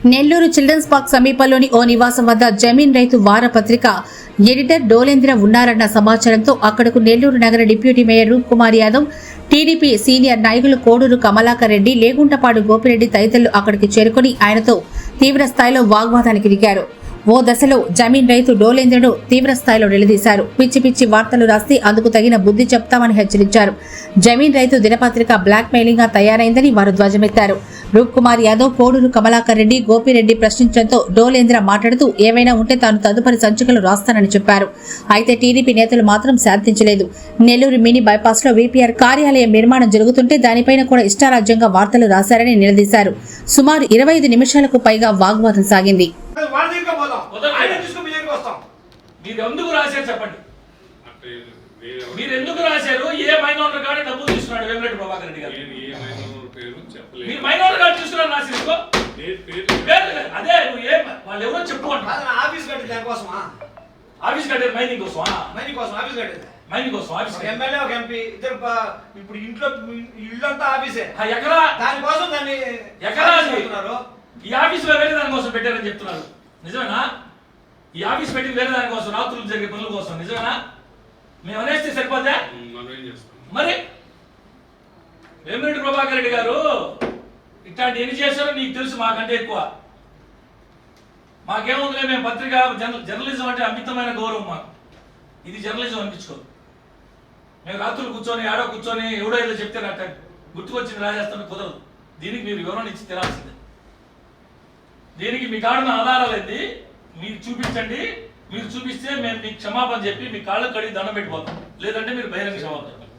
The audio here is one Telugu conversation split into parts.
నెల్లూరు చిల్డ్రన్స్ పార్క్ సమీపంలోని ఓ నివాసం వద్ద జమీన్ రైతు వారపత్రిక ఎడిటర్ డోలేంద్ర ఉన్నారన్న సమాచారంతో అక్కడకు నెల్లూరు నగర డిప్యూటీ మేయర్ రూప్ కుమార్ యాదవ్, టీడీపీ సీనియర్ నాయకులు కోడూరు కమలాకర్ రెడ్డి, లేగుంటపాడు గోపిరెడ్డి తదితరులు అక్కడికి చేరుకుని ఆయనతో తీవ్ర స్థాయిలో వాగ్వాదానికి దిగారు. ఓ దశలో జమీన్ రైతు డోలేంద్రను తీవ్ర స్థాయిలో నిలదీశారు. పిచ్చి పిచ్చి వార్తలు రాస్తే అందుకు తగిన బుద్ధి చెప్తామని హెచ్చరించారు. జమీన్ రైతు దినపత్రిక బ్లాక్ మెయిలింగ్ గా తయారైందని వారు ధ్వజమెత్తారు. రూప్ కుమార్ యాదవ్, కోడూరు కమలాకర్ రెడ్డి, గోపిరెడ్డి ప్రశ్నించడంతో డోలేంద్ర మాట్లాడుతూ ఏవైనా ఉంటే తాను తదుపరి సంచికలు రాస్తానని చెప్పారు. అయితే టీడీపీ నేతలు మాత్రం శాంతించలేదు. నెల్లూరు మినీ బైపాస్ లో వీపీఆర్ కార్యాలయం నిర్మాణం జరుగుతుంటే దానిపైన కూడా ఇష్టారాజ్యంగా వార్తలు రాశారని నిలదీశారు. సుమారు 25 నిమిషాలకు పైగా వాగ్వాదం సాగింది. మీరు ఎందుకు రాశారు? ఏ మైనర్ గాడి డబ్బులు తీసుకున్నాడు వేమిరెడ్డి ప్రభాకర్ రెడ్డి గారు? మీరు మైనర్ గాడి తీసుకున్నారు రాసిసుకో. అదే నువ్వు ఏ వాళ్ళు ఎవరో చెప్పుకుంటారు. ఆఫీస్ కట్టేది దానికోసమా? ఆఫీస్ కట్టేది మైనింగ్ కోసమా? మైనింగ్ కోసం ఆఫీస్ కట్టేది. మైనింగ్ కోసం ఆఫీస్. ఎమ్మెల్యే ఒక ఎంపీ ఇద్దరు ఇప్పుడు ఇంట్లో ఇల్లంతా ఆఫీసే. ఎకరా దానికోసం దాన్ని ఎకరా ఈ ఆఫీస్ లో వేరే దానికోసం పెట్టారని చెప్తున్నారు. నిజమేనా? ఈ ఆఫీస్ పెట్టి వేరే దానికోసం, రాత్రులు జరిగే పనుల కోసం. నిజమేనా? మేము అనేస్తే సరిపోతే మరి వేమిరెడ్డి ప్రభాకర్ రెడ్డి గారు ఇట్లాంటి ఎన్ని చేశారో నీకు తెలుసు, మాకంటే ఎక్కువ. మాకేముందిలే, మేము పత్రిక జర్నలిజం అంటే అమితమైన గౌరవం మాకు. ఇది జర్నలిజం అనిపించుకోదు. మేము రాత్రులు కూర్చొని ఆడో కూర్చొని ఎవడో ఏదో చెప్తే నాకు గుర్తుకొచ్చింది రాజేస్తాను కుదరదు. దీనికి మీరు వివరణ ఇచ్చి తెరాల్సిందే. దీనికి మీ కాడున్న ఆధారాలు ఏంది మీరు చూపించండి. మీరు చూపిస్తే మేము మీకు క్షమాపణ చెప్పి మీ కాళ్ళకు కడిగి దండం పెట్టిపోతాం. లేదంటే మీరు బహిరంగ క్షమాపణ చెప్పండి.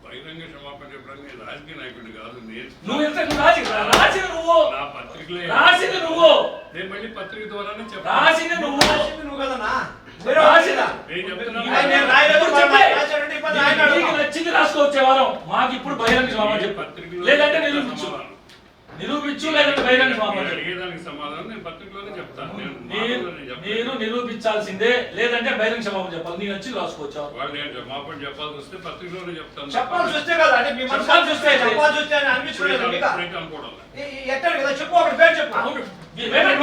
బహిరంగ క్షమాపణ చెప్పడానికి రాజకీయ నాయకుడు కాదు. నువ్వు ఎంత రాసింది నువ్వు, నా పత్రికలే రాసింది నువ్వు, నేను మళ్ళీ పత్రిక ద్వారానే చెప్పాను. రాసింది నువ్వు కదనా? నచ్చింది రాసుకోవచ్చే వారం. మాకు ఇప్పుడు బహిరంగ క్షమాపణ చెప్పు, లేదంటే నిరూపించు. లేదంటే బహిరంగ క్షమాపణ అడిగేదానికి సమాధానం నేను పత్రికలోనే చెప్తాను. నేను నిరూపించాల్సిందే, లేదంటే బహిరంగ క్షమాపణ చెప్పాలి. నేను వచ్చి రాసుకోవచ్చు. వాళ్ళు నేను క్షమాపణ చెప్పాల్సి వస్తే పత్రికలోనే చెప్తాను. చెప్పాల్సి వస్తే కదా అంటే మీ మనసాలు చూస్తే చెప్పాల్సి వస్తే అని అనిపించుకోలేదు. అనుకోవడం ఎట్టాడు కదా చెప్పు, ఒకటి పేరు చెప్పు. వేమిరెడ్డి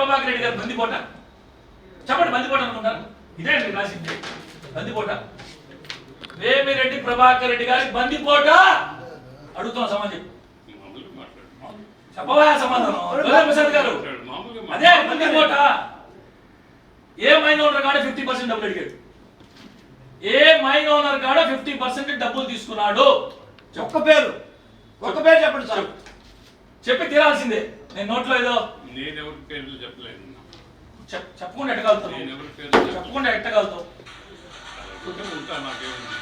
ప్రభాకర్ రెడ్డి గారు బందిపోట చెప్పండి. బందిపోట అనుకుంటారు. ఇదే అండి రాసింది బందిపోట. వేమిరెడ్డి ప్రభాకర్ రెడ్డి గారి బందిపోట అడుగుతున్న సమాజం చెప్పు. చెప్పవా సమాధానం ప్రసాద్ గారు? అదే బందిపోట. ఏ మైన్ ఓనర్ కాడ 50% డబ్బులు అడిగాడు? ఏ మైన్ ఓనర్ కాడ 50% డబ్బులు తీసుకున్నాడు? ఒక్క పేరు చెప్పండి సార్. చెప్పి తీరాల్సిందే. నేను నోట్లో ఏదో నేను ఎవరి పేర్లు చెప్పలేదు. చెప్పకుండా ఎట్టగలుగుతావు? నేను ఎవరి పేర్లు చెప్పకుండా ఎట్టగలుగుతావు? ఉంటా. నాకేముంది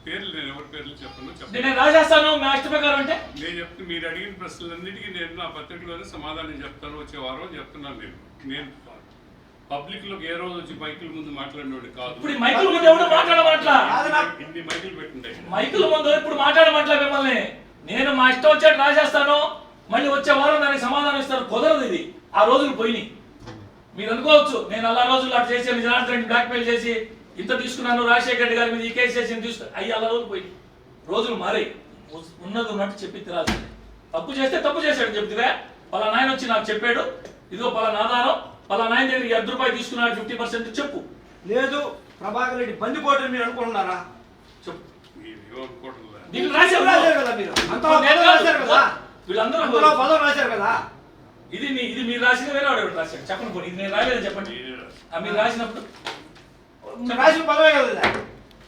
పేర్లు, నేను ఎవరి పేర్లు చెప్పను. నేను రాసేస్తాను మా ఇష్ట ప్రకారం. అంటే నేను చెప్తే మీరు అడిగిన ప్రశ్నలన్నిటికీ నేను నా పత్రికలోనే సమాధానం చెప్తాను. వచ్చే వారం చెప్తున్నాను. నేను పబ్లిక్ లోకి ఏ రోజు వచ్చి మైకుల ముందు మాట్లాడినోడు కాదు. ఇప్పుడు మైకుల ముందు ఎవరు మాట్లాడమంటా? ఇన్ని మైకులు పెట్టుంటాయి. మైకుల ముందు ఇప్పుడు మాట్లాడమంటా మిమ్మల్ని. నేను మా ఇష్టం వచ్చేట్టు రాసేస్తాను. మళ్ళీ వచ్చే వారం దానికి సమాధానం ఇస్తారు. కుదరదు. ఇది ఆ రోజులు పోయినాయి. మీరు అనుకోవచ్చు నేను అలా రోజులు అటు చేసి జనార్దన్ బ్లాక్ మెయిల్ చేసి ఇంత తీసుకున్నాను, రాజశేఖర రెడ్డి గారి మీద ఈ కేసు చేసి తీసుకు అయ్యి అలా రోజులు పోయి రోజులు మారాయి. ఉన్నది ఉన్నట్టు చెప్పి తిరాల్సిందే. తప్పు చేస్తే తప్పు చేశాడు చెప్తుగా. పలా నాయన వచ్చి నాకు చెప్పాడు, ఇదిగో పలానా ఆధారం, పలా నాయన దగ్గర ₹1 తీసుకున్నాడు 50% చెప్పు. లేదు ప్రభాకర్ రెడ్డి బందిపోటు మీరు అనుకుంటున్నారా? చెప్పు. మీరు రాశారు కదా, మీరు వీళ్ళందరూ రాశారు కదా. ఇది మీరు రాసిన వేరే వాడు రాశాడు. చెప్పండి పోనీ, ఇది నేను రాయలేదని చెప్పండి. మీరు రాసినప్పుడు రాసిన పదవే కదా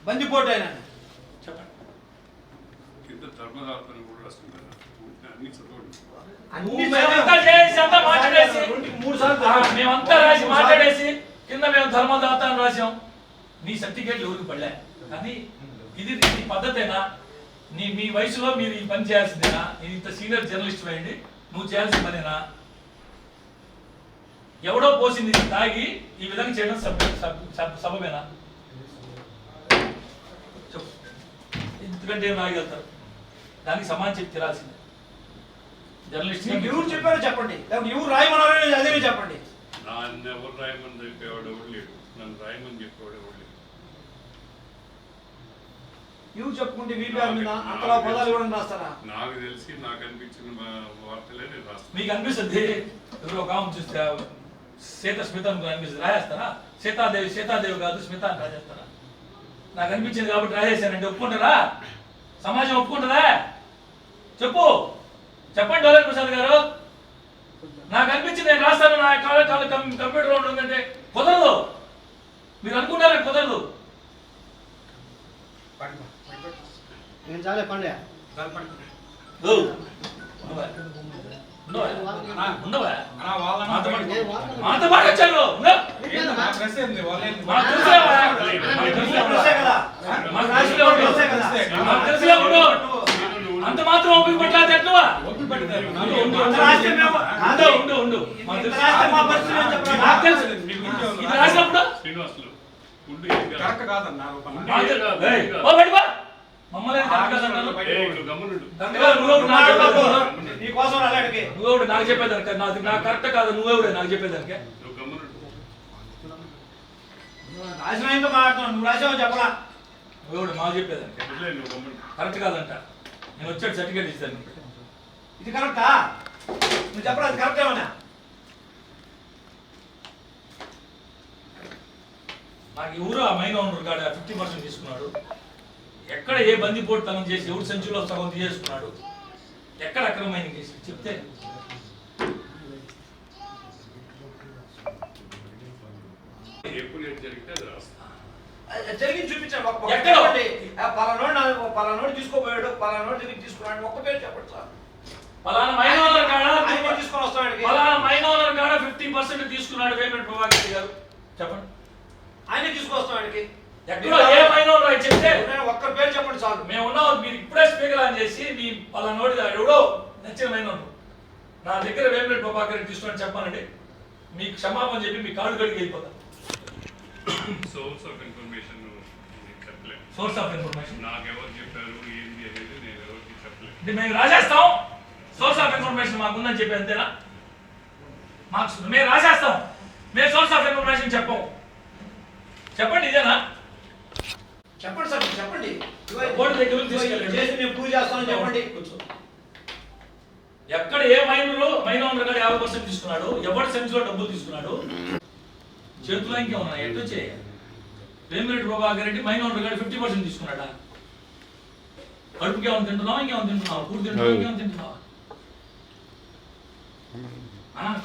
బందిపోటు అయినా చెప్పండి. ధర్మదాతను కూడా రాస్తున్నారు. అన్ని చదవండి. మేమంతా రాసి మాట్లాడేసి కింద మేము ధర్మదాత అని రాసాం. నీ సర్టిఫికేట్లు ఎవరికి పడలే. కానీ ఇది పద్ధతేనా? మీ వయసులో మీరు ఈ పని చేయాల్సిందేనా? నేను ఇంత సీనియర్ జర్నలిస్ట్ అయ్యండి, నువ్వు చేయాల్సిన పనేనా? ఎవడో పోసింది తాగి ఈ విధంగా చేయడం సబబేనా? చెప్పు. ఎందుకంటే ఏం రాయగలుగుతారు? దానికి సమాధానం చెప్పి తీరాల్సిందే. జర్నలిస్ట్ ఎవరు చెప్పారో చెప్పండి, లేకపోతే ఎవరు రాయమన్నారో అదే చెప్పండి. నన్ను ఎవరు రాయమని చెప్పేవాడు ఎవరు లేడు. నన్ను రాయమని చెప్పేవాడు ఎవరు లేడు. ఇవి చెప్పుకుంటే వీపీఆర్ మీద అంతలా పదాలు కూడా రాస్తారా? నాకు తెలిసి నాకు అనిపించిన వార్తలే నేను రాస్తాను. మీకు అనిపిస్తుంది ఎవరో ఒక ఆమె చూస్తే స్మిత అనిపిస్తుంది, రాయేస్తారా? సీతాదేవి కాదు స్మిత అని రాజేస్తారా? నాకు అనిపించింది కాబట్టి రాజేశానంటే ఒప్పుకుంటారా? సమాజం ఒప్పుకుంటుందా? చెప్పండి డోలే ప్రసాద్ గారు. నాకు అనిపించింది నేను రాస్తాను, నా కాళ్ళ కంప్యూటర్ ఉంటుందంటే కుదరదు. మీరు అనుకుంటారా? కుదరదు. నేను చాలే పండే మాతో మాట వచ్చాను. అంత మాత్రం ఓపిక పట్ల ఎట్లా రాసినప్పుడు మమ్మల్ని నువ్వెవడు నాకు చెప్పేదానిక? నాకు కరెక్ట్ కాదు. నువ్వెవడే నాకు చెప్పేదానికే? రాసినా మాట్లాడుతున్నావు, నువ్వు రాసావు చెప్పలా. నువ్వెవడు మాకు చెప్పేదానికే? కరెక్ట్ కాదంట. నేను వచ్చాడు సర్టిఫికేట్ ఇస్తాను. ఇది కరెక్టా? నువ్వు చెప్పరా అది కరెక్ట్ ఏమన్నా? నాకు ఎవరు ఆ మైనా ఉండరు కాడ 50% తీసుకున్నాడు. ఎక్కడ ఏ బందిపోటు తనం చేసి ఎవరు సంచులో సగం తీసేసుకున్నాడు? ఎక్కడ అక్రమమైన కేసు చెప్తే జరిగింది చూపించాను. పలానోడు తీసుకోపోయాడు, పలానోడు దగ్గర తీసుకున్నాడు, ఒక్క పేరు చెప్పండి సార్. పలానా మైనోనర్ కాడ తీసుకొని వస్తాడు. పలానా మైనోనర్ కాడ 50% తీసుకున్నాడు వేమిరెడ్డి ప్రభాకర్ రెడ్డి గారు. చెప్పండి. ఆయనే తీసుకొస్తాడు. ఎక్కడో ఏ మైనోనర్ అని చెప్తే ఒక్క పేరు చెప్పండి చాలు. మేము ఉన్నాం. మీరు ఇప్పుడే స్పీకర్ ఆన్ చేసి మీ పలానోడి ఎవడో నచ్చిన మైనోనర్ నా దగ్గర వేమిరెడ్డి ప్రభాకర్ రెడ్డి తీసుకుని చెప్పానండి, మీకు క్షమాపణ చెప్పి మీ కాళ్ళు కడిగి వెళ్ళిపోతాం. సోర్స్ ఆఫ్ ఇన్ఫర్మేషన్ చెప్పలేదు. సోర్స్ ఆఫ్ ఇన్ఫర్మేషన్ నాకు ఎవరు చెప్పారు ఏంటి అనేది నేను ఎవరికి చెప్పలేదు. అంటే మేము రాసేస్తాం. సోర్స్ ఆఫ్ ఇన్ఫర్మేషన్ మాకుందని చెప్పి అంతేనా? మాకు మేము రాసేస్తాం. మేము సోర్స్ ఆఫ్ ఇన్ఫర్మేషన్ చెప్పం. చెప్పండి ఇదేనా? చెప్పండి సార్, చెప్పండి. బోర్డు దగ్గర తీసుకెళ్ళండి. చేసి నేను పూజ చేస్తానని చెప్పండి. ఎక్కడ ఏ మైనోనర్ కాడ 50% తీసుకున్నాడు? ఎవరి సెన్స్లో డబ్బులు తీసుకున్నాడు? చేతుల్లో ఇంకేమన్నా ఎటు వచ్చే వేమిరెడ్డి ప్రభాకర్ రెడ్డి మైనోనర్ కాడ 50% తీసుకున్నాడా? కడుపుకి ఏమైనా తింటున్నావా? ఇంకేమైనా తింటున్నావా? కూర తింటున్నావా? ఇంకేమైనా తింటున్నావా?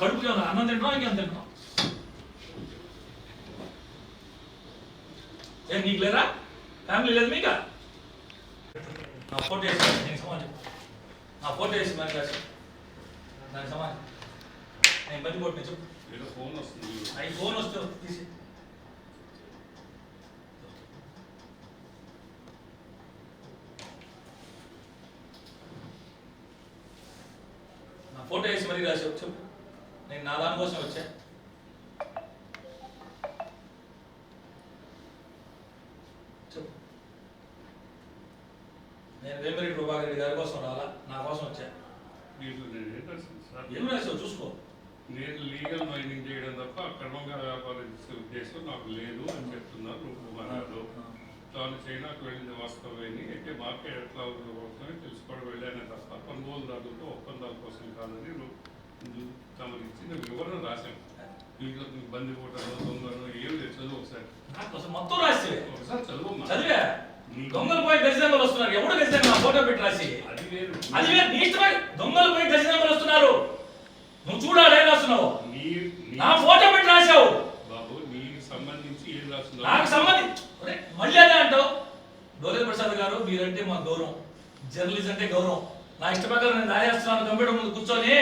కడుపుకి ఏమైనా అన్నం తింటున్నావా? ఇంకేమైనా తింటున్నావా? ఏ నీకు లేరా? ఫ్యామిలీ లేదు మీకా? నా ఫోటో వేసి నేను సమాజం నా ఫోటో వేసి మరి రాసి దాని సమాజం నేను బతి పోటీ చెప్పు. ఏదో ఫోన్ వస్తుంది. అవి ఫోన్ వస్తే తీసి నా ఫోటో వేసి మరీ రాసి చెప్పు. నేను నా దానికోసం వచ్చా. చెప్పు. నేను వేమిరెడ్డి ప్రభాకర్ రెడ్డి గారి కోసం రాలా, నా కోసం వచ్చా. ఏం రాసావు చూసుకో. నేను లీగల్ మైనింగ్ చేయడం తప్ప అక్రమంగా వ్యాపారం చేసే ఉద్దేశం నాకు లేదు అని చెప్తున్నారు రూపకుమార్ గారు. తాను చైనాకు వెళ్ళింది వాస్తవమని అయితే మార్కెట్ ఎట్లా కోసమే తెలుసుకోవడం వెళ్ళానే తప్ప కొనుగోలుదారులతో ఒప్పందాల కోసం కాదని తమకు ఇచ్చిన వివరణ రాశాను. దీంట్లో ఇబ్బంది పోవడంలో దొంగలు ఏమి లేదు. చదువు ఒకసారి. మొత్తం రాసి ఒకసారి చదువు. చదివా. దొంగలు పోయి గజదొంగలు వస్తున్నారు. ఎవడు గజదొంగ? నా ఫోటో పెట్టి రాసి. అది వేరు. అది వేరు. నీ ఇష్టమై దొంగలు పోయి గజదొంగలు వస్తున్నారు. నువ్వు చూడాలి ఏం రాస్తున్నావు. నా ఫోటో పెట్టి రాసావు. బాబు నీకు సంబంధించి ఏం రాస్తున్నావు? నాకు సంబంధించి మళ్ళీ అదే అంటావు. డోలే ప్రసాద్ గారు మీరంటే మాకు గౌరవం. జర్నలిస్ట్ అంటే గౌరవం. నా ఇష్ట ప్రకారం నేను రాయేస్తున్నాను కంప్యూటర్ ముందు కూర్చొని.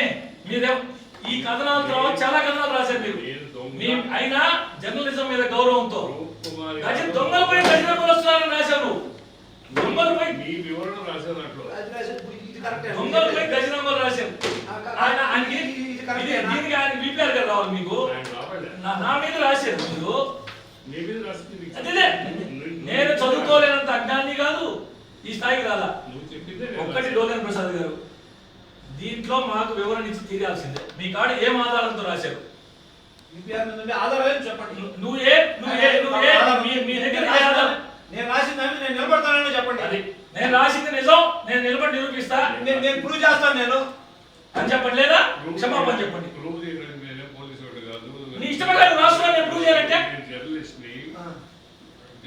మీరే ఈ కథనాల తర్వాత చాలా కథనాలు రాశారు మీరు. అయినా జర్నలిజం మీద గౌరవంతో దొంగలు పోయి గజదొంగలు వస్తున్నారని రాశారు. దొంగలు పోయి దొంగలు పోయి గజదొంగలు రాశారు. దీనికి ఆయన బీపీఆర్ గారు రావాలి మీకు. నా మీద రాశారు మీరు. అదే నేను చదువుకోలేనంత అజ్ఞాని కాదు, ఈ స్థాయికి రాలా. ఒక్కటి డోలే ప్రసాద్ గారు దీంట్లో మాకు వివరణ ఇచ్చి తీరాల్సిందే. మీ కాడ ఏం ఆధారంతో రాశారు? ఆధారాలు చెప్పండి. మీ దగ్గర నేను రాసిన దాన్ని నేను నిలబడతానని చెప్పండి. అది చేయనంటే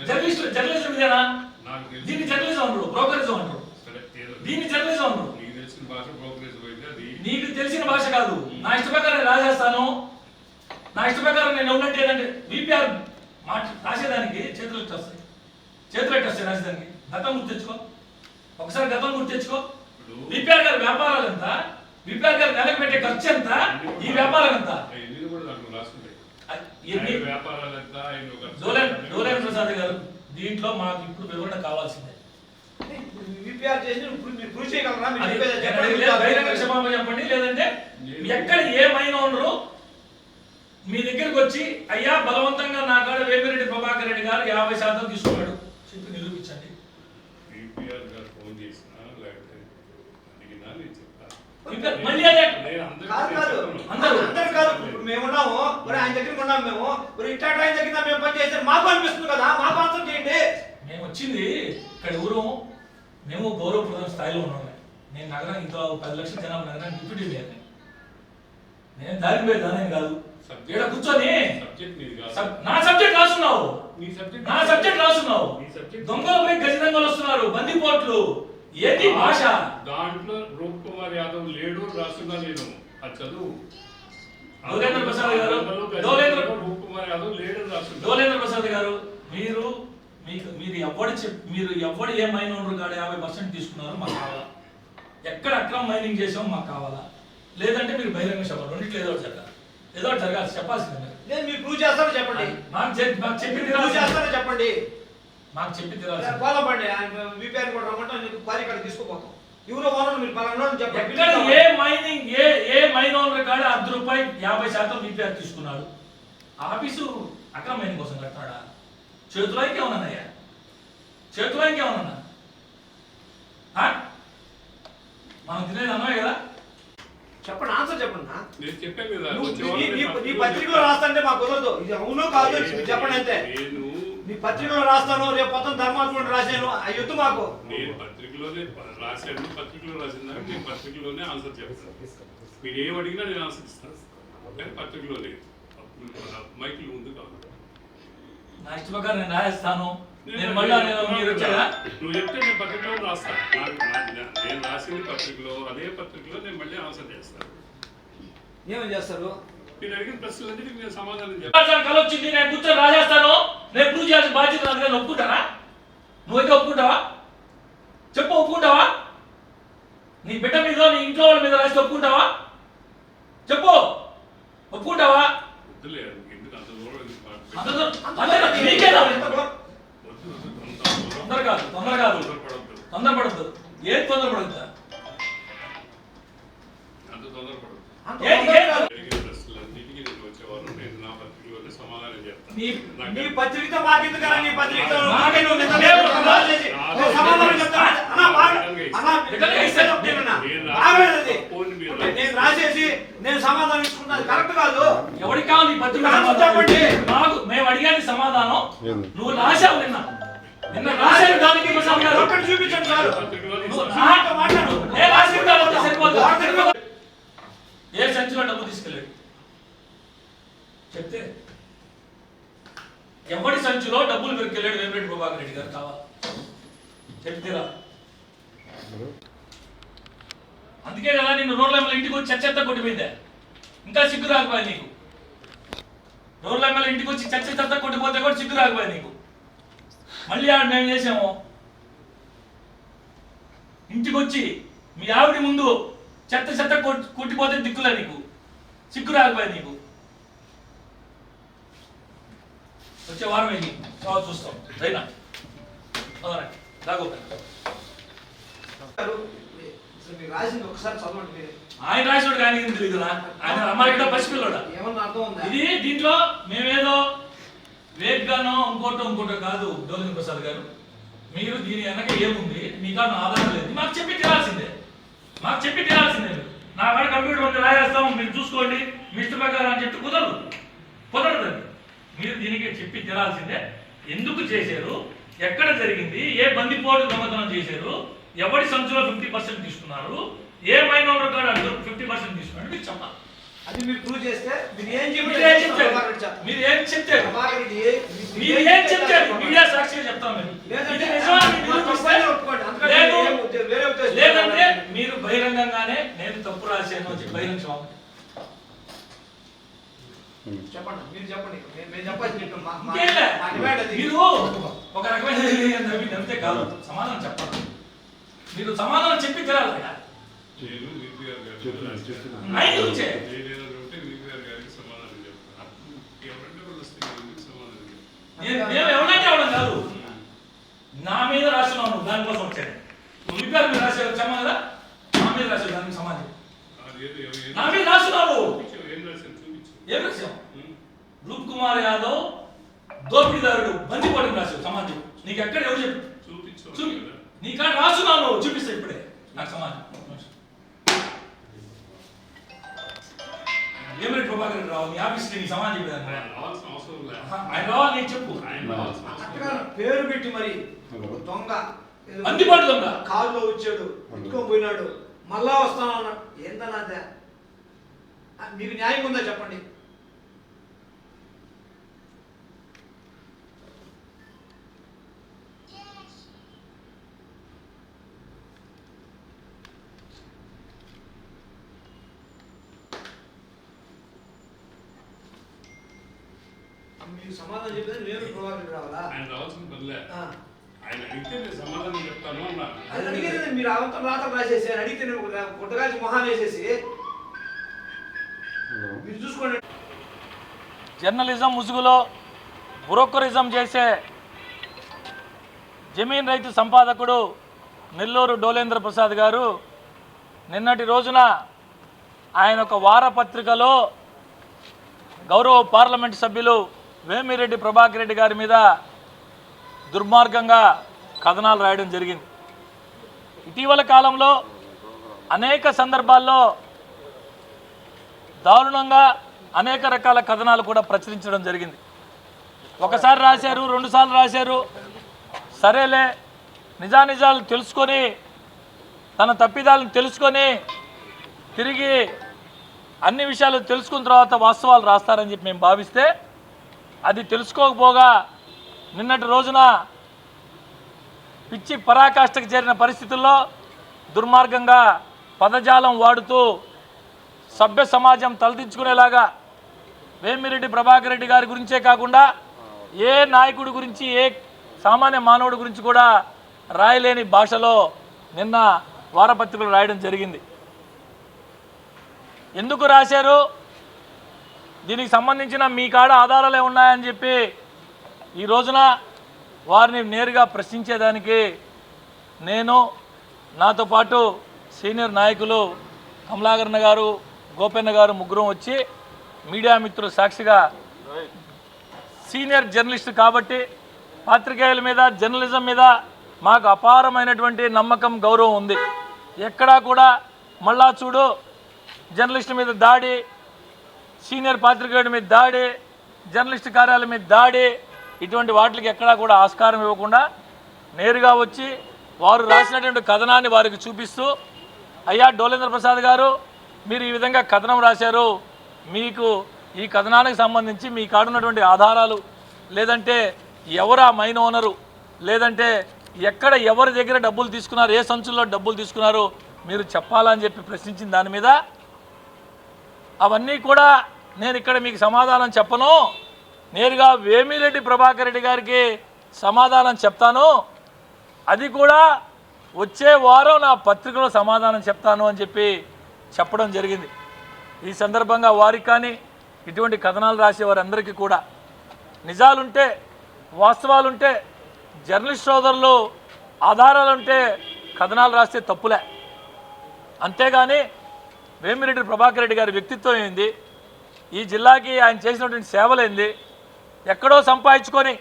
జర్నలిస్ట్ని జర్నలిజం ఇదేనా? నాకు తెలిసి దీన్ని జర్నలిజం అంటారు, బ్రోకరిజం అంటారు. సరే, ఏదో దీన్ని జర్నలిజం అంటారు. నీకు తెలిసిన భాష బ్రోకరేజ్ పోయింది, అది నీకు తెలిసిన భాష కాదు. నా ఇష్ట ప్రకారం నేను రాసేస్తాను. నా ఇష్ట ప్రకారం నేను ఉన్నట్టు ఏంటంటే విపిఆర్ మాట రాసేదానికి చేతులు వచ్చేస్తాయి, రాసేదానికి. గతం గుర్తు తెచ్చుకో, ఒకసారి గతం గుర్తు తెచ్చుకో. విపిఆర్ గారి వ్యాపారాలు ఎంత, విపిఆర్ గారి నెలకు పెట్టే ఖర్చు ఎంత, ఈ వ్యాపారం ఎంత? ఎన్ని కూడా దాంట్లో రాసుకుంటాయి. ఎన్ని వ్యాపారాలు ఎంత, డోలేన్ ప్రసాద్ గారు, దీంట్లో మాకు ఇప్పుడు వివరణ కావాల్సిందే. విపిఆర్ చేసి మీరు ప్రూవ్ చేయగలరా? మీరు అది చెప్పేది నేను చెప్పండి. లేదు, బహిరంగ క్షమాపణ చెప్పండి. లేదంటే ఎక్కడ ఏ మైన్ ఓనరు మీ దగ్గరికి వచ్చి అయ్యా బలవంతంగా నా కాడ వేమిరెడ్డి ప్రభాకర్ రెడ్డి గారు 50% తీసుకున్నాడు చెప్పి నిరూపించండి. విపిఆర్ గారు ఫోన్ చేసినా లేకపోతే అడిగినా నేను చెప్తాను. ఇంకా మళ్ళీ అదే నేను కాదు కాదు అందరూ. అందరు కాదు. ఇప్పుడు మేమున్నాము, మరి ఆయన దగ్గర ఉన్నాం మేము, మరి ఇట్లా ఆయన దగ్గర మేము పని చేస్తే మాకు అనిపిస్తుంది కదా, మాకు ఆన్సర్ చేయండి. మేము వచ్చింది ఇక్కడ ఎవరు, మేము గౌరవప్రదం స్థాయిలో ఉన్నాం. నేను నగరం ఇంట్లో 10 లక్షల జనాభా నగరానికి డిప్యూటీ మేయర్. నేను దానికి పోయి దాని కాదు, ఇక్కడ కూర్చొని సబ్జెక్ట్ నీది కాదు. నా సబ్జెక్ట్ రాస్తున్నావు, నీ సబ్జెక్ట్ నా సబ్జెక్ట్ రాస్తున్నావు. నీ సబ్జెక్ట్ దొంగలపై గజ దొంగలు వస్తున్నారు, బందిపోట్లు. ఏంటి భాష? దాంట్లో రూప్ కుమార్ యాదవ్ లేడు రాస్తున్నా నేను, అది చదువు. డోలేంద్ర ప్రసాద్ గారు, రూప్ కుమార్ యాదవ్ లేడు రాస్తున్నా. డోలేంద్ర ప్రసాద్ గారు, మీరు మీరు ఎవడు ఏ మైన్ ఓనర్ కాడ 50% తీసుకున్నారో మాకు కావాలా? ఎక్కడ అక్రమ మైనింగ్ చేసామో మాకు కావాలా? లేదంటే మీరు బహిరంగ సభ రెండింటిలో ఏదో ఒకటి జరగాలి, ఏదో ఒకటి జరగాలి, చెప్పాల్సిందే. నేను మీరు ప్రూవ్ చేస్తారో చెప్పండి. మాకు చెప్పి ప్రూవ్ తీరాల్సిందే. చేస్తారో చెప్పండి. మాకు చెప్పి తీరాల్సిందే. పోదామండి, ఆయన విపిఆర్ కూడా రమ్మంటే నీకు క్వారీ ఇక్కడ తీసుకుపోతాం. ఎవరో ఓనర్ మీరు పలానా చెప్పండి. ఎక్కడ ఏ మైనింగ్ ఏ మైన్ ఓనర్ కాడ ₹10 50% విపిఆర్ తీసుకున్నాడు? ఆఫీసు అక్రమ మైనింగ్ కోసం కట్టాడా? చేతిలో ఇంకేమన్నాయా? చేతిలో ఇంకేమన్నా? మనం తినేది అన్నమే కదా. చెప్పండి, ఆన్సర్ చెప్పండి. నేను చెప్పాను కదా, నీ పత్రికలో రాస్తాంటే మాకు కుదరదు. ఇది అవునో కాదు మీరు చెప్పండి అంతే. నేను నీ పత్రికలో రాస్తాను, రేపు మొత్తం ధర్మాత్మ రాశాను, అవి వద్దు మాకు. నేను పత్రికలోనే రాశాను, పత్రికలో రాసిన దానికి నేను పత్రికలోనే ఆన్సర్ చెప్తాను. మీరు ఏం అడిగినా నేను ఆన్సర్ ఇస్తాను, కానీ పత్రికలోనే మైకులు ముందు కాదు. నా ఇష్ట ప్రకారం నేను రాయేస్తాను. నేను మళ్ళా మీరు వచ్చారా? నువ్వు చెప్తే నేను పత్రికలో రాస్తాను. నేను రాసింది పత్రికలో, అదే పత్రికలో నేను మళ్ళీ ఆన్సర్ చేస్తాను. ఏమేం చేస్తారు? మీరు అడిగిన ప్రశ్నలన్నిటికీ నేను సమాధానం చెప్తాను. కలొచ్చింది, నేను కూర్చొని రాజేస్తాను. నేను ప్రూవ్ చేయాల్సిన బాధ్యత నాకు లేదు. ఒప్పుకుంటారా? నువ్వైతే ఒప్పుకుంటావా? చెప్పు, ఒప్పుకుంటావా? నీ బిడ్డ మీద, నీ ఇంట్లో వాళ్ళ మీద రాసి ఒప్పుకుంటావా? చెప్పు, ఒప్పుకుంటావా? వద్దులే, ఎందుకు అంత దూరం ఎందుకు మాట్లాడుతున్నావు? తొందరపడద్దు. ఏం తొందరపడద్దు? అంత తొందరపడదు. ఏంటి? అడిగిన ప్రశ్నలన్నిటికీ నేను వచ్చేవారు, నేను నా పత్రికలోనే సమాధానం చెప్తాను. నీ పత్రికతో మాకెందుకన్నా? నీ పత్రికతో నాకే నువ్వు నిన్న రాసేసి నేను సమాధానం చెప్తాను. అన్నా నేను రాసేసి నేను సమాధానం ఇచ్చుకున్నాను, కరెక్ట్ కాదు. ఎవరికి కావాలి నీ పత్రిక? చెప్పండి. నాకు మేము అడిగాని సమాధానం నువ్వు రాశావు. నిన్న రాసేది దానికి ఒక్కటి చూపించండి సార్. మాట్లాడు. నేను రాసి ఉంటాను, సరిపోదు. ఏ సంచిలో డబ్బు తీసుకెళ్ళాడు చెప్తే, ఎవడి సంచిలో డబ్బులు పెరికెళ్ళాడు వేమిరెడ్డి ప్రభాకర్ రెడ్డి గారు కావాలి చెప్తేరా? అందుకే కదా నిన్ను రోడ్ల ఇంటికి వచ్చి చెత్త కొట్టిపోయిందే. ఇంకా సిగ్గు రాకపోయింది నీకు. రోడ్ల ఇంటికి వచ్చి చెత్త కొట్టిపోతే కూడా సిగ్గు రాకపోయింది నీకు. మళ్ళీ ఆవిడ మేము చేసాము, ఇంటికి వచ్చి మీ ఆవిడ ముందు చెత్త కొట్టిపోతే దిక్కులే నీకు, సిగ్గు రాకపోయింది నీకు. వచ్చే వారం ఏంటి చూస్తాం. రైనా రాఘవ రాసింది ఒకసారి చదవండి మీరు. ఆయన రాసినోడు కానీ తెలియదు కదా, ఆయన అమ్మాయిలో పసిపిల్లోడా? ఏమన్నా అర్థం ఉందా? ఇది దీంట్లో మేమేదో వేగ్గానో ఇంకోటో కాదు. డోలేంద్ర ప్రసాద్ గారు, మీరు దీని వెనక ఏముంది, మీకు ఆధారం లేదు, మాకు చెప్పి తీరాల్సిందే. మీరు నా కాడ కంప్యూటర్ ఉంది, రాయేస్తాం, మీరు చూసుకోండి మీ ఇష్ట ప్రకారం అని చెప్పి కుదరదండి. మీరు దీనికి చెప్పి తీరాల్సిందే. ఎందుకు చేశారు, ఎక్కడ జరిగింది, ఏ బందిపోటు దొంగతనం చేశారు, ఎవరి సంచులో 50% తీసుకున్నారు, ఏ మైన్ ఓనర్ కాడ 50% తీసుకున్నారు, మీకు చెప్పాలి. అది మీరు ప్రూవ్ చేస్తే మీరు ఏం మీరు ఏం చెప్తారు? మీరు ఏం చెప్తారు? మీరు ఏం చెప్తారు? మీడియా సాక్షిగా చెప్తాం మేము. ఇది నిజమని మీరు నిరూపిస్తే లేదంటే మీరు బహిరంగంగానే నేను తప్పు రాశాను అని చెప్పి బహిరంగ చెప్పండి, మీరు చెప్పండి. మేము చెప్పాల్సి ఇంకేంలే. మీరు ఒక రకమైన నమ్మితే కాదు, సమాధానం చెప్పాలి. మీరు సమాధానం చెప్పి తిరాలి కదా. నేను విపిఆర్ గారికి ఆయన గురించే. విపిఆర్ గారికి సమాధానం చెప్తాను. ఎవరంటే వాళ్ళు వస్తే సమాధానం చెప్తాను. నేను ఎవరంటే ఎవడం కాదు, నా మీద రాస్తున్నావు నువ్వు, దానికోసం వచ్చాను. నువ్వు విపిఆర్ మీద రాసే వచ్చామా కదా, నా మీద రాసే దానికి సమాధానం. నా మీద రాస్తున్నావు. ఏం రాశాను చూపించు. ఏం రాశావు? రూప్ కుమార్ యాదవ్ దోపిడీదారుడు బందిపోవడం రాశావు సమాజం. నీకు ఎక్కడ ఎవరు చెప్పు? చూపించు. నీ కాడ రాస్తున్నాను, చూపిస్తా ఇప్పుడే నాకు సమాజం. ఏమిటి ప్రభాకర్ రావు నీ ఆఫీస్కి నీ సమాజం రావాల్సిన అవసరం లేదు. ఆయన రావాలి, నీకు చెప్పు. పేరు పెట్టి మరి దొంగ బందిపోటు దొంగ కారులో వచ్చాడు, ఇంటికొని పోయినాడు, మళ్ళా వస్తాను అన్నాడు. ఏంటన్నా అదే? మీకు న్యాయం ఉందా చెప్పండి. మీకు సమాధానం చెప్పేది నేను ప్రభాకర్ రావాలా? ఆయన రావాల్సిన పనిలే. ఆయన అడిగితే నేను సమాధానం చెప్తాను అన్నాను. అది అడిగేది మీరు అవంతా రాతలు రాసేసి అడిగితే నేను పుట్టగాల్చి మొహాలు వేసేసి మీరు చూసుకోండి. జర్నలిజం ముసుగులో బ్రోకరిజం చేసే జమీన్ రైతు సంపాదకుడు నెల్లూరు డోలేంద్ర ప్రసాద్ గారు నిన్నటి రోజున ఆయన ఒక వారపత్రికలో గౌరవ పార్లమెంటు సభ్యులు వేమిరెడ్డి ప్రభాకర్ రెడ్డి గారి మీద దుర్మార్గంగా కథనాలు రాయడం జరిగింది. ఇటీవల కాలంలో అనేక సందర్భాల్లో దారుణంగా అనేక రకాల కథనాలు కూడా ప్రచురించడం జరిగింది. ఒకసారి రాశారు, రెండుసార్లు రాశారు, సరేలే నిజానిజాలు తెలుసుకొని తన తప్పిదాలను తెలుసుకొని తిరిగి అన్ని విషయాలు తెలుసుకున్న తర్వాత వాస్తవాలు రాస్తారని చెప్పి మేము భావిస్తే అది తెలుసుకోకపోగా నిన్నటి రోజున పిచ్చి పరాకాష్ఠకు చేరిన పరిస్థితుల్లో దుర్మార్గంగా పదజాలం వాడుతూ సభ్య సమాజం తలదించుకునేలాగా వేమిరెడ్డి ప్రభాకర్ రెడ్డి గారి గురించే కాకుండా ఏ నాయకుడి గురించి ఏ సామాన్య మానవుడి గురించి కూడా రాయలేని భాషలో నిన్న వారపత్రికలు రాయడం జరిగింది. ఎందుకు రాశారు, దీనికి సంబంధించిన మీ కాడ ఆధారాలే ఉన్నాయని చెప్పి ఈ రోజున వారిని నేరుగా ప్రశ్నించేదానికి నేను నాతో పాటు సీనియర్ నాయకులు కమలాకరణ గారు, గోపన్న గారు ముగ్గురం వచ్చి మీడియా మిత్రులు సాక్షిగా సీనియర్ జర్నలిస్టు కాబట్టి పాత్రికేయుల మీద జర్నలిజం మీద మాకు అపారమైనటువంటి నమ్మకం, గౌరవం ఉంది. ఎక్కడా కూడా మళ్ళా చూడు జర్నలిస్టు మీద దాడి, సీనియర్ పాత్రికేయుడి మీద దాడి, జర్నలిస్టు కార్యాలయం మీద దాడి, ఇటువంటి వాటికి ఎక్కడా కూడా ఆస్కారం ఇవ్వకుండా నేరుగా వచ్చి వారు రాసినటువంటి కథనాన్ని వారికి చూపిస్తూ, అయ్యా డోలేంద్ర ప్రసాద్ గారు మీరు ఈ విధంగా కథనం రాశారు, మీకు ఈ కథనానికి సంబంధించి మీ కాడున్నటువంటి ఆధారాలు, లేదంటే ఎవరు ఆ మైన్ ఓనరు, లేదంటే ఎక్కడ ఎవరి దగ్గర డబ్బులు తీసుకున్నారు, ఏ సంచుల్లో డబ్బులు తీసుకున్నారు మీరు చెప్పాలని చెప్పి ప్రశ్నించిన దాని మీద అవన్నీ కూడా నేను ఇక్కడ మీకు సమాధానం చెప్పను, నేరుగా వేమిరెడ్డి ప్రభాకర్ రెడ్డి గారికి సమాధానం చెప్తాను, అది కూడా వచ్చే వారం నా పత్రికలో సమాధానం చెప్తాను అని చెప్పి చెప్పడం జరిగింది. ఈ సందర్భంగా వారికి కానీ ఇటువంటి కథనాలు రాసే వారందరికీ కూడా నిజాలుంటే, వాస్తవాలుంటే, జర్నలిస్ట్ సోదరులు ఆధారాలుంటే కథనాలు రాస్తే తప్పులే. అంతేగాని వేమిరెడ్డి ప్రభాకర్ రెడ్డి గారి వ్యక్తిత్వం ఏంది, ఈ జిల్లాకి ఆయన చేసినటువంటి సేవలేంది, ఎక్కడో సంపాదించుకొని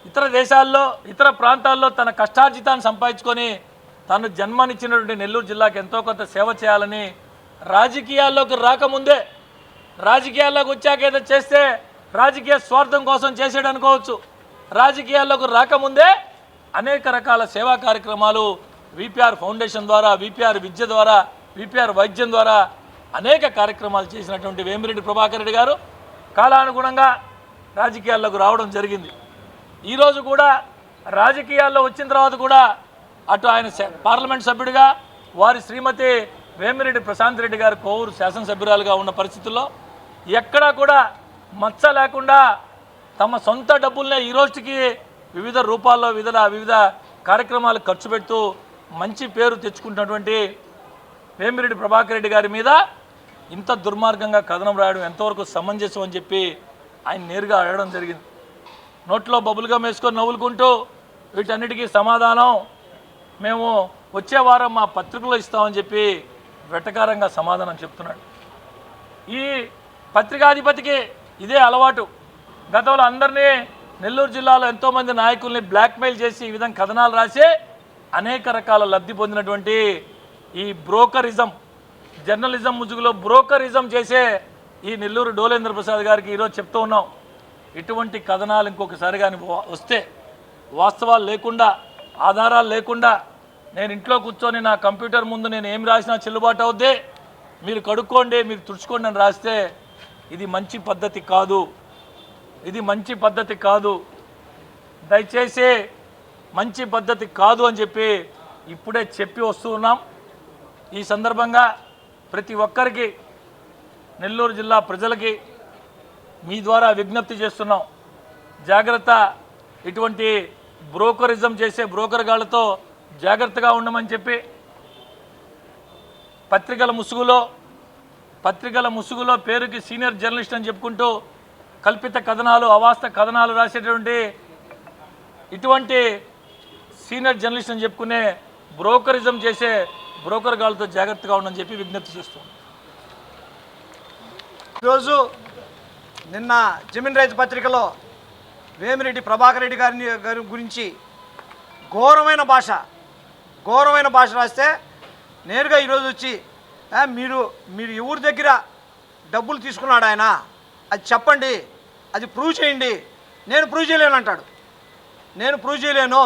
ఇతర దేశాల్లో ఇతర ప్రాంతాల్లో తన కష్టార్జితాన్ని సంపాదించుకొని తను జన్మనిచ్చినటువంటి నెల్లూరు జిల్లాకి ఎంతో కొంత సేవ చేయాలని రాజకీయాల్లోకి రాకముందే, రాజకీయాల్లోకి వచ్చాక ఏదో చేస్తే రాజకీయ స్వార్థం కోసం చేసాడు అనుకోవచ్చు, రాజకీయాల్లోకి రాకముందే అనేక రకాల సేవా కార్యక్రమాలు విపిఆర్ ఫౌండేషన్ ద్వారా, విపిఆర్ విద్య ద్వారా, విపిఆర్ వైద్యం ద్వారా అనేక కార్యక్రమాలు చేసినటువంటి వేమిరెడ్డి ప్రభాకర్ రెడ్డి గారు కాలానుగుణంగా రాజకీయాల్లోకి రావడం జరిగింది. ఈరోజు కూడా రాజకీయాల్లో వచ్చిన తర్వాత కూడా అటు ఆయన పార్లమెంట్ సభ్యుడిగా వారి శ్రీమతి వేమిరెడ్డి ప్రశాంత్ రెడ్డి గారు కోవూరు శాసనసభ్యురాలుగా ఉన్న పరిస్థితుల్లో ఎక్కడా కూడా మచ్చ లేకుండా తమ సొంత డబ్బుల్నే ఈ రోజుకి వివిధ రూపాల్లో వివిధ కార్యక్రమాలు ఖర్చు పెడుతూ మంచి పేరు తెచ్చుకుంటున్నటువంటి వేమిరెడ్డి ప్రభాకర్ రెడ్డి గారి మీద ఇంత దుర్మార్గంగా కథనం రాయడం ఎంతవరకు సమంజసం అని చెప్పి ఆయన నేరుగా అడగడం జరిగింది. నోట్లో బబుల్గా వేసుకొని నవ్వులుకుంటూ వీటన్నిటికీ సమాధానం మేము వచ్చే వారం మా పత్రికలో ఇస్తామని చెప్పి వెటకారంగా సమాధానం చెప్తున్నాడు. ఈ పత్రికాధిపతికి ఇదే అలవాటు. గతంలో అందరినీ నెల్లూరు జిల్లాలో ఎంతోమంది నాయకుల్ని బ్లాక్మెయిల్ చేసి ఈ విధంగా కథనాలు రాసి అనేక రకాల లబ్ధి పొందినటువంటి ఈ బ్రోకరిజం, జర్నలిజం ముసుగులో బ్రోకరిజం చేసే ఈ నెల్లూరు డోలేంద్ర ప్రసాద్ గారికి ఈరోజు చెప్తూ ఉన్నాం, ఇటువంటి కథనాలు ఇంకొకసారి కానీ వస్తే వాస్తవాలు లేకుండా ఆధారాలు లేకుండా నేను ఇంట్లో కూర్చొని నా కంప్యూటర్ ముందు నేను ఏం రాసినా చెల్లుబాటు అవుద్ది, మీరు కడుక్కోండి, మీరు తుడుచుకోండి అని రాస్తే ఇది మంచి పద్ధతి కాదు. ఇది మంచి పద్ధతి కాదు. దయచేసి మంచి పద్ధతి కాదు అని చెప్పి ఇప్పుడే చెప్పి వస్తూ ఉన్నాం. ఈ సందర్భంగా ప్రతి ఒక్కరికి, నెల్లూరు జిల్లా ప్రజలకి మీ ద్వారా విజ్ఞప్తి చేస్తున్నాం, జాగ్రత్త. ఇటువంటి బ్రోకరిజం చేసే బ్రోకర్ గాళ్ళతో జాగ్రత్తగా ఉండమని చెప్పి పత్రికల ముసుగులో పేరుకి సీనియర్ జర్నలిస్ట్ అని చెప్పుకుంటూ కల్పిత కథనాలు, అవాస్తవ కథనాలు రాసేటువంటి ఇటువంటి సీనియర్ జర్నలిస్ట్ అని చెప్పుకునే బ్రోకరిజం చేసే బ్రోకర్ గాళ్ళతో జాగ్రత్తగా ఉండని చెప్పి విజ్ఞప్తి చేస్తున్నాం. ఈరోజు నిన్న జమీన్ రైతు పత్రికలో వేమిరెడ్డి ప్రభాకర్ రెడ్డి గారి గురించి ఘోరమైన భాష రాస్తే నేరుగా ఈరోజు వచ్చి మీరు ఎవరి దగ్గర డబ్బులు తీసుకున్నాడు ఆయన, అది చెప్పండి, అది ప్రూవ్ చేయండి. నేను ప్రూవ్ చేయలేను అంటాడు. నేను ప్రూవ్ చేయలేను,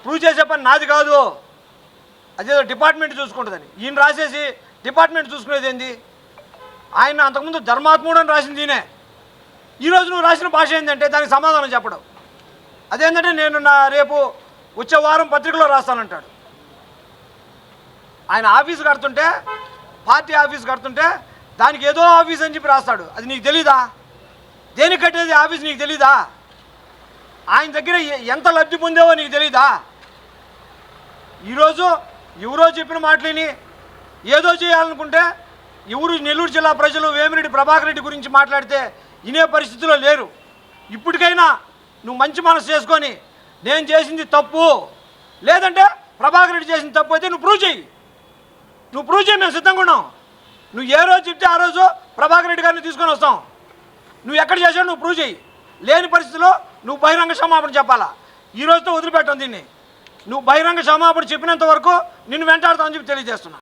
ప్రూవ్ చేసే పని నాది కాదు, అదేదో డిపార్ట్మెంట్ చూసుకుంటుందని. ఈయన రాసేసి డిపార్ట్మెంట్ చూసుకునేది ఏంది? ఆయన అంతకుముందు ధర్మాత్ముడు అని రాసింది ఈయనే. ఈరోజు నువ్వు రాసిన భాష ఏంటంటే దానికి సమాధానం చెప్పడం. అదేంటంటే నేను రేపు వచ్చే వారం పత్రికలో రాస్తానంటాడు. ఆయన ఆఫీసు కడుతుంటే, పార్టీ ఆఫీసు కడుతుంటే దానికి ఏదో ఆఫీస్ అని చెప్పి రాస్తాడు. అది నీకు తెలీదా? దేనికి కట్టేది ఆఫీస్ నీకు తెలీదా? ఆయన దగ్గర ఎంత లబ్ధి పొందేవో నీకు తెలీదా? ఈరోజు ఎవరో చెప్పిన మాటలని ఏదో చేయాలనుకుంటే ఎవరు నెల్లూరు జిల్లా ప్రజలు వేమిరెడ్డి ప్రభాకర్ రెడ్డి గురించి మాట్లాడితే వినే పరిస్థితిలో లేరు. ఇప్పటికైనా నువ్వు మంచి మనసు చేసుకొని నేను చేసింది తప్పు, లేదంటే ప్రభాకర్ రెడ్డి చేసిన తప్పు అయితే నువ్వు ప్రూవ్ చేయి, మేము సిద్ధంగా ఉన్నాం. నువ్వు ఏ రోజు చెప్తే ఆ రోజు ప్రభాకర్ రెడ్డి గారిని తీసుకొని వస్తాం. నువ్వు ఎక్కడ చేసావు నువ్వు ప్రూవ్ చేయి. లేని పరిస్థితిలో నువ్వు బహిరంగ క్షమాపణ చెప్పాలా. ఈ రోజుతో వదిలిపెట్టాం దీన్ని. నువ్వు బహిరంగ క్షమాపణ చెప్పినంత వరకు నిన్ను వెంటాడుతామని చెప్పి తెలియజేస్తున్నా.